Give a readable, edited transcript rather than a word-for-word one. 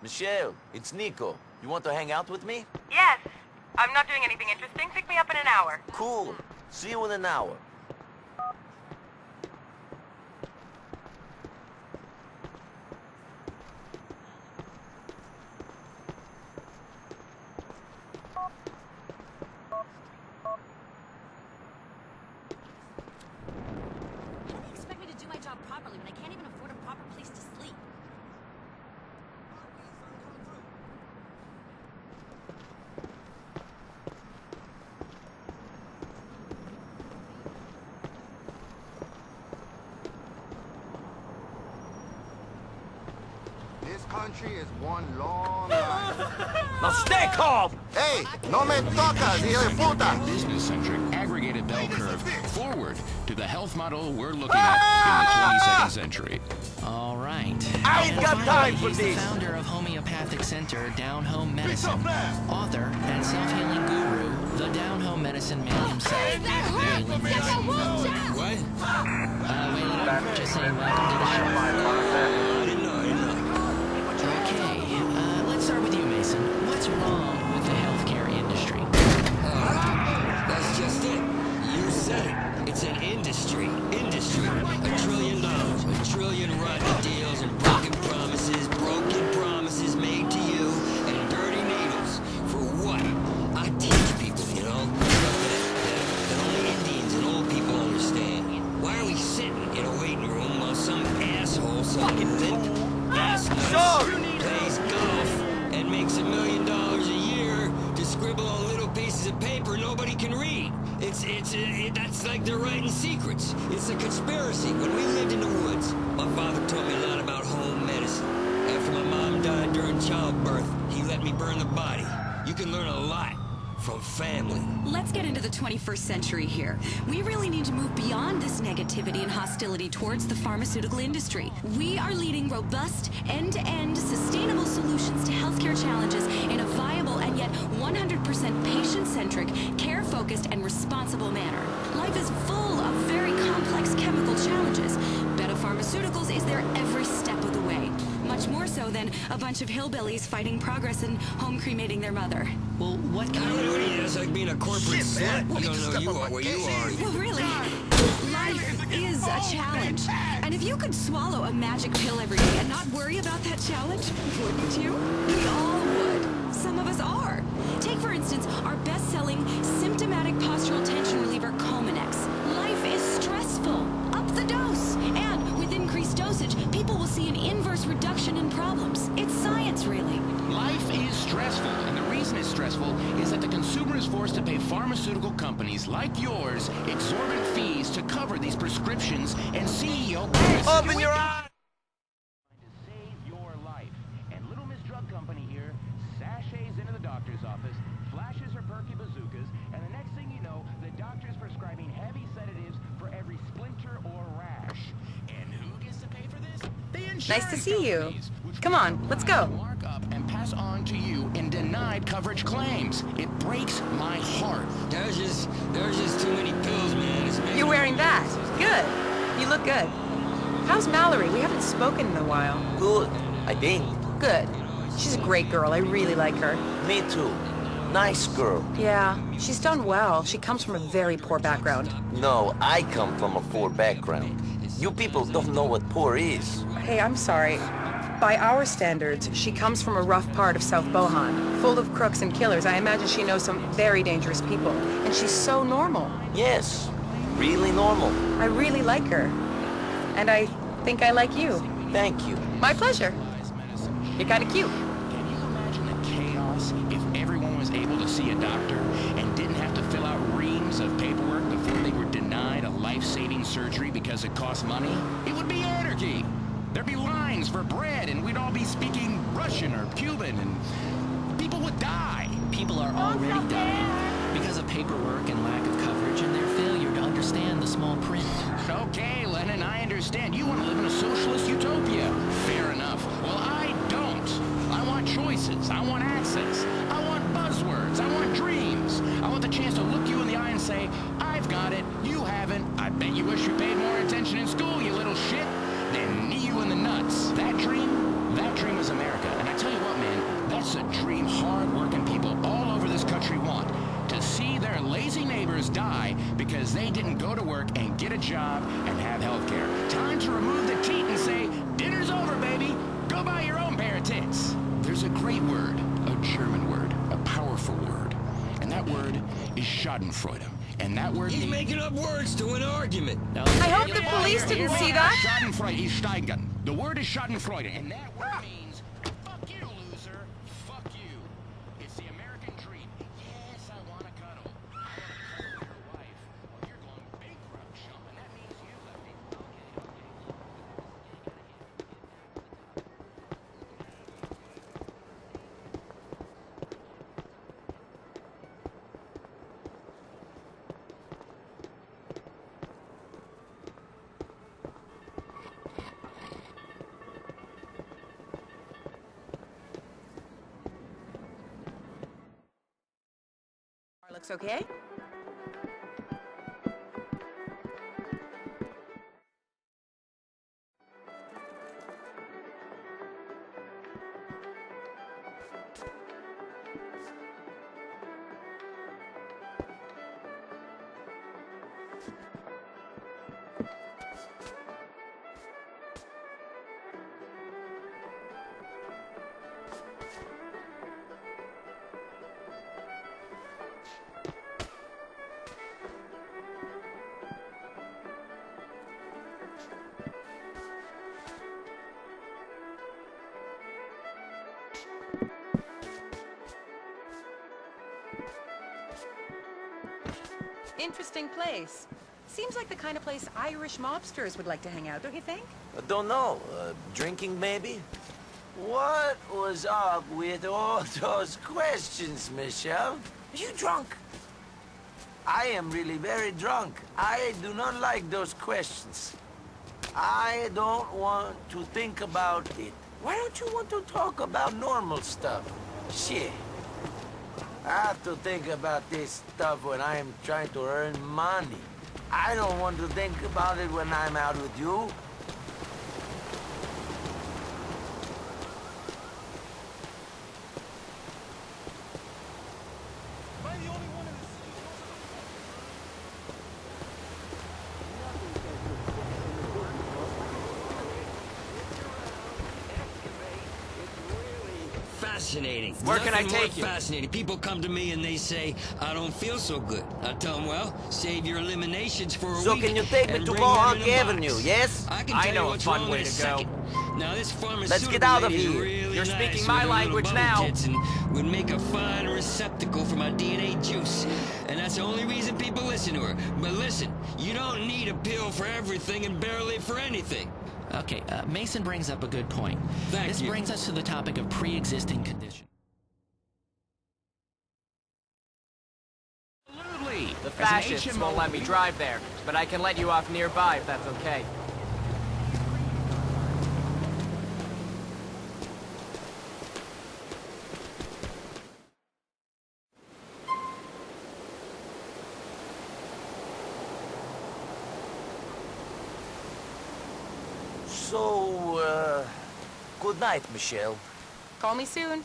Michelle, it's Nico. You want to hang out with me? Yes. I'm not doing anything interesting. Pick me up in an hour. Cool. See you in an hour. Properly when I can't even afford a proper place to sleep. This country is one long line. Now stay calm! Hey, no me tocas, hijo de puta! Business-centric, aggregated bell curve forward to the health model we're looking at in the 22nd century. All right. I ain't got time for He's this. the founder of Homeopathic Center, Down Home Medicine, author and self-healing guru, the Down Home Medicine man himself. What? Waylon, just saying welcome to the show. I didn't know. Okay, let's start with you, Mason. What's wrong with the healthcare industry? That's just it. You said it. It's an industry. Industry. $1 trillion. $1 trillion rotten deals and broken promises made to you, and dirty needles. For what? I teach people, you know, stuff that only Indians and old people understand. Why are we sitting in a waiting room while some asshole, some limp ass plays golf and makes $1 million a year to scribble on little pieces of paper nobody can read? That's like they're writing secrets. It's a conspiracy. When we lived in the woods, my father taught me a lot about home medicine. After my mom died during childbirth, he let me burn the body. You can learn a lot from family. Let's get into the 21st century here. We really need to move beyond this negativity and hostility towards the pharmaceutical industry. We are leading robust, end-to-end, sustainable solutions to healthcare challenges in a viable and yet 100% patient-centric, care-focused, and responsible manner. Life is full of very complex chemical challenges. Beta Pharmaceuticals is there every step of the way. Much more so than a bunch of hillbillies fighting progress and home cremating their mother. Well, what kind What of... do you? It's like being a corporate slut. You don't know you are where you are. Well, really, life is a challenge. And if you could swallow a magic pill every day and not worry about that challenge, wouldn't you? We all would. Some of us are. Take, for instance, our best-selling symptomatic postural tension reliever, Cominex. Life is stressful. Up the dose. And with increased dosage, people will see an inverse reduction in problems. It's science, really. Life is stressful, and the reason it's stressful is that the consumer is forced to pay pharmaceutical companies like yours exorbitant fees to cover these prescriptions and CEO costs. Open your eyes! To save your life. And Little Miss Drug Company here sashays into the doctor's office, flashes her perky bazookas, and the next thing you know, the doctor's prescribing heavy sedatives for every splinter or rash. And who gets to pay for this? The insurance Nice to see you. companies, which Come on, let's go. mark up and pass on to you in denied coverage claims. It breaks my heart. There's just too many pills, man. It's making You're wearing me- that. Good. You look good. How's Mallory? We haven't spoken in a while. Good, I think. Good. She's a great girl. I really like her. Me too. Nice girl. Yeah, she's done well. She comes from a very poor background. No, I come from a poor background. You people don't know what poor is. Hey, I'm sorry. By our standards, she comes from a rough part of South Bohan, full of crooks and killers. I imagine she knows some very dangerous people. And she's so normal. Yes, really normal. I really like her. And I think I like you. Thank you. My pleasure. You're kind of cute. Can you imagine the chaos if everyone was able to see a doctor and didn't have to fill out reams of paperwork before they were denied a life-saving surgery because it cost money? It would be anarchy. There'd be lines for bread, and we'd all be speaking Russian or Cuban, and people would die. People are already dying because of paperwork and lack of coverage and their failure to understand the small print. Okay, Lennon, I understand. You want to live in a socialist utopia. Fair enough. Well, I don't. I want choices. I want access. I want buzzwords. I want dreams. I want the chance to look you in the eye and say, I've got it. You haven't. I bet you wish you paid more attention in school. It's a dream hard-working people all over this country want. To see their lazy neighbors die because they didn't go to work and get a job and have health care. Time to remove the teat and say, dinner's over, baby. Go buy your own pair of tits. There's a great word, a German word, a powerful word. And that word is Schadenfreude. And that word He's making up words to an argument. I hope the police didn't see that. Schadenfreude is steigen. The word is Schadenfreude, and that word means, fuck you, loser. Fuck you. It's the American dream. Yes, I want to cuddle. I want to cuddle your wife. Well, you're going bankrupt, chump, and that means you left me. Looks okay? Interesting place. Seems like the kind of place Irish mobsters would like to hang out, don't you think? I don't know. Drinking, maybe? What was up with all those questions, Michelle? Are you drunk? I am really very drunk. I do not like those questions. I don't want to think about it. Why don't you want to talk about normal stuff? Shit. I have to think about this stuff when I am trying to earn money. I don't want to think about it when I'm out with you. Fascinating. Where can I Nothing more take you? Fascinating. People come to me and they say, I don't feel so good. I tell them, well, save your eliminations for a week. So can you take me and to bring them Mohawk in a box. Avenue, yes? I can I tell know you a what's fun wrong way in a to go. second. Now this pharmaceutical Let's get out of lady's here. really You're nice speaking with my her little language bubble now. tits and would make a fine receptacle for my DNA juice. And that's the only reason people listen to her. But listen, you don't need a pill for everything and barely for anything. Okay, Mason brings up a good point. Thank This you. brings us to the topic of pre-existing condition. Absolutely. The As an fascists HMO, won't let me drive there, but I can let you off nearby if that's okay. So, good night, Michelle. Call me soon.